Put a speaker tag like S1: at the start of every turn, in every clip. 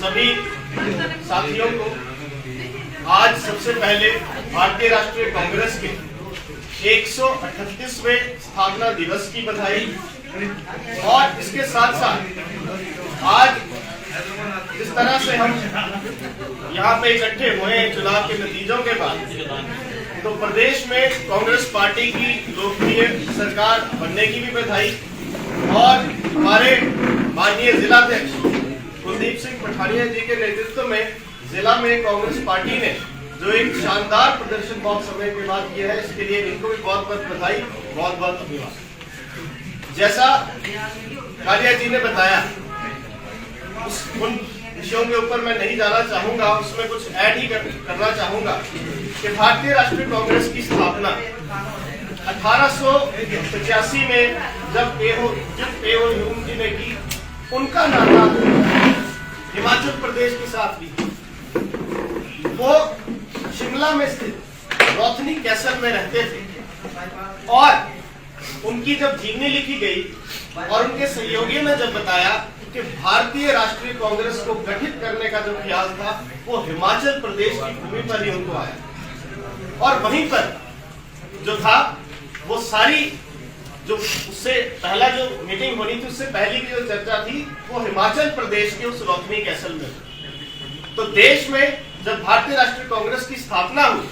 S1: सभी साथियों को आज सबसे पहले भारतीय राष्ट्रीय कांग्रेस के 138वें स्थापना दिवस की बधाई। और इसके साथ साथ आज जिस तरह से हम यहाँ पे इकट्ठे हुए हैं चुनाव के नतीजों के बाद, तो प्रदेश में कांग्रेस पार्टी की लोकप्रिय सरकार बनने की भी बधाई। और हमारे माननीय जिलाध्यक्ष कुलदीप सिंह पठानिया जी के नेतृत्व में जिला में कांग्रेस पार्टी ने जो एक शानदार प्रदर्शन बहुत समय के बाद किया है, इसके लिए इनको भी बहुत बहुत बधाई, बहुत बहुत अभिवादन। जैसा कालिया जी ने बताया, उन विषयों के ऊपर मैं नहीं जाना चाहूंगा, उसमें कुछ ऐड ही करना चाहूंगा कि भारतीय राष्ट्रीय कांग्रेस की स्थापना 1885 में जब A.O. ह्यूम जी ने की, उनका नाता हिमाचल प्रदेश के साथ भी। वो शिमला में स्थित रोथनी कैसल में रहते थे और उनकी जब जीवनी लिखी गई और उनके सहयोगी ने जब बताया कि भारतीय राष्ट्रीय कांग्रेस को गठित करने का जो ख्याल था वो हिमाचल प्रदेश की भूमि पर ही उनको आया। और वहीं पर जो था वो सारी जो उससे पहला जो मीटिंग होनी थी, उससे पहले की जो चर्चा थी वो हिमाचल प्रदेश के उस रोथनी कैसल में। तो देश में जब भारतीय राष्ट्रीय कांग्रेस की स्थापना हुई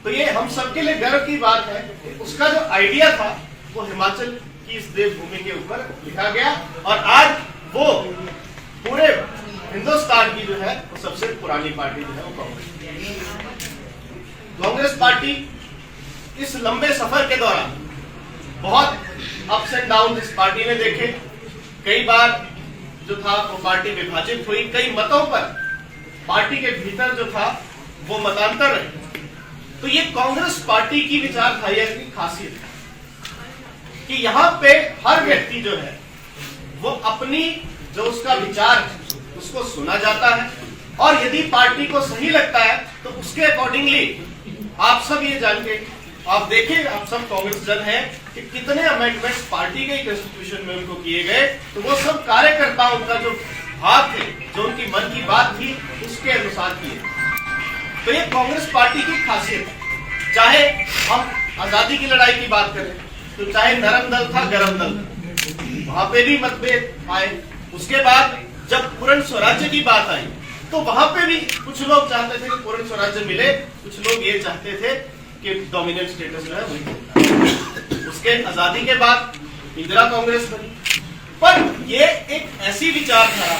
S1: तो ये हम सबके लिए गर्व की बात है कि उसका जो आइडिया था वो हिमाचल की इस देवभूमि के ऊपर लिखा गया। और आज वो पूरे हिंदुस्तान की जो है वो सबसे पुरानी पार्टी जो है वो कांग्रेस पार्टी इस लंबे सफर के दौरान बहुत अप्स एंड डाउन इस पार्टी ने देखे। कई बार जो था वो पार्टी विभाजित हुई, कई मतों पर पार्टी के भीतर जो था वो मतांतर रहे। तो ये कांग्रेस पार्टी की विचारधारा की खासियत है कि यहाँ पे हर व्यक्ति जो है वो अपनी जो उसका विचार है उसको सुना जाता है, और यदि पार्टी को सही लगता है तो उसके अकॉर्डिंगली आप सब ये जान के आप देखें, आप सब कांग्रेस जन हैं कि कितने अमेंडमेंट्स पार्टी के कॉन्स्टिट्यूशन में उनको किए गए। तो वो सब कार्यकर्ता उनका जो भाव थे, जो उनकी मन की बात थी, उसके अनुसार किए। तो ये कांग्रेस पार्टी की खासियत है। चाहे हम आजादी की लड़ाई की बात करें तो चाहे नरम दल था गरम दल था, वहां पे भी मतभेद आए। उसके बाद जब पूर्ण स्वराज्य की बात आई तो वहां पे भी कुछ लोग चाहते थे कि पूर्ण स्वराज्य मिले, कुछ लोग ये चाहते थे कि डोमिनेंट स्टेटस जो है वही। उसके आजादी के बाद इंदिरा कांग्रेस बनी। पर ये एक ऐसी विचारधारा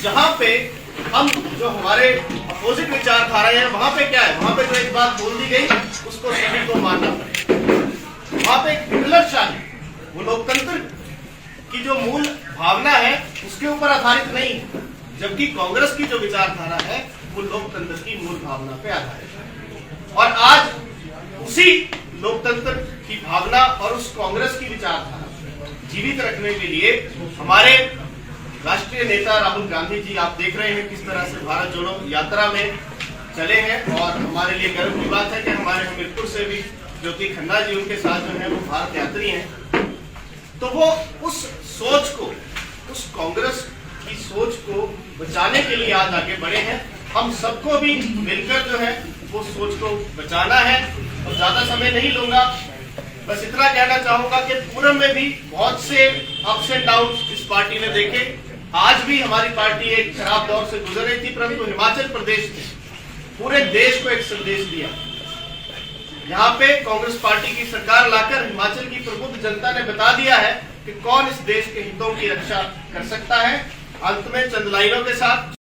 S1: जहां पे हम जो हमारे अपोजिट विचारधारा है वहां पे क्या है, वहां पे जो एक बात बोल दी गई उसको सभी को मानना पड़ेगा। वहां पे एक हिटलरशाही, वो लोकतंत्र की जो मूल भावना है उसके ऊपर आधारित नहीं है, जबकि कांग्रेस की जो विचारधारा है वो लोकतंत्र की मूल भावना पे आधारित है। और आज उसी लोकतंत्र की भावना और उस कांग्रेस की विचारधारा जीवित रखने के लिए हमारे राष्ट्रीय नेता राहुल गांधी जी, आप देख रहे हैं किस तरह से भारत जोड़ो यात्रा में चले हैं। और हमारे लिए गर्व की बात है कि हमारे हमीरपुर से भी ज्योति खन्ना जी उनके साथ जो है वो भारत यात्री हैं। तो वो उस सोच को, उस कांग्रेस की सोच को बचाने के लिए आज आगे बढ़े हैं। हम सबको भी मिलकर जो है वो सोच को बचाना है। और ज्यादा समय नहीं लूंगा, बस इतना कहना चाहूंगा कि पूर्व में भी बहुत से अप्स एंड डाउन इस पार्टी ने देखे। आज भी हमारी पार्टी एक खराब दौर से गुजर रही थी, परंतु हिमाचल प्रदेश ने पूरे देश को एक संदेश दिया। यहाँ पे कांग्रेस पार्टी की सरकार लाकर हिमाचल की प्रबुद्ध जनता ने बता दिया है कि कौन इस देश के हितों की रक्षा कर सकता है। अंत में चंद लाइनों के साथ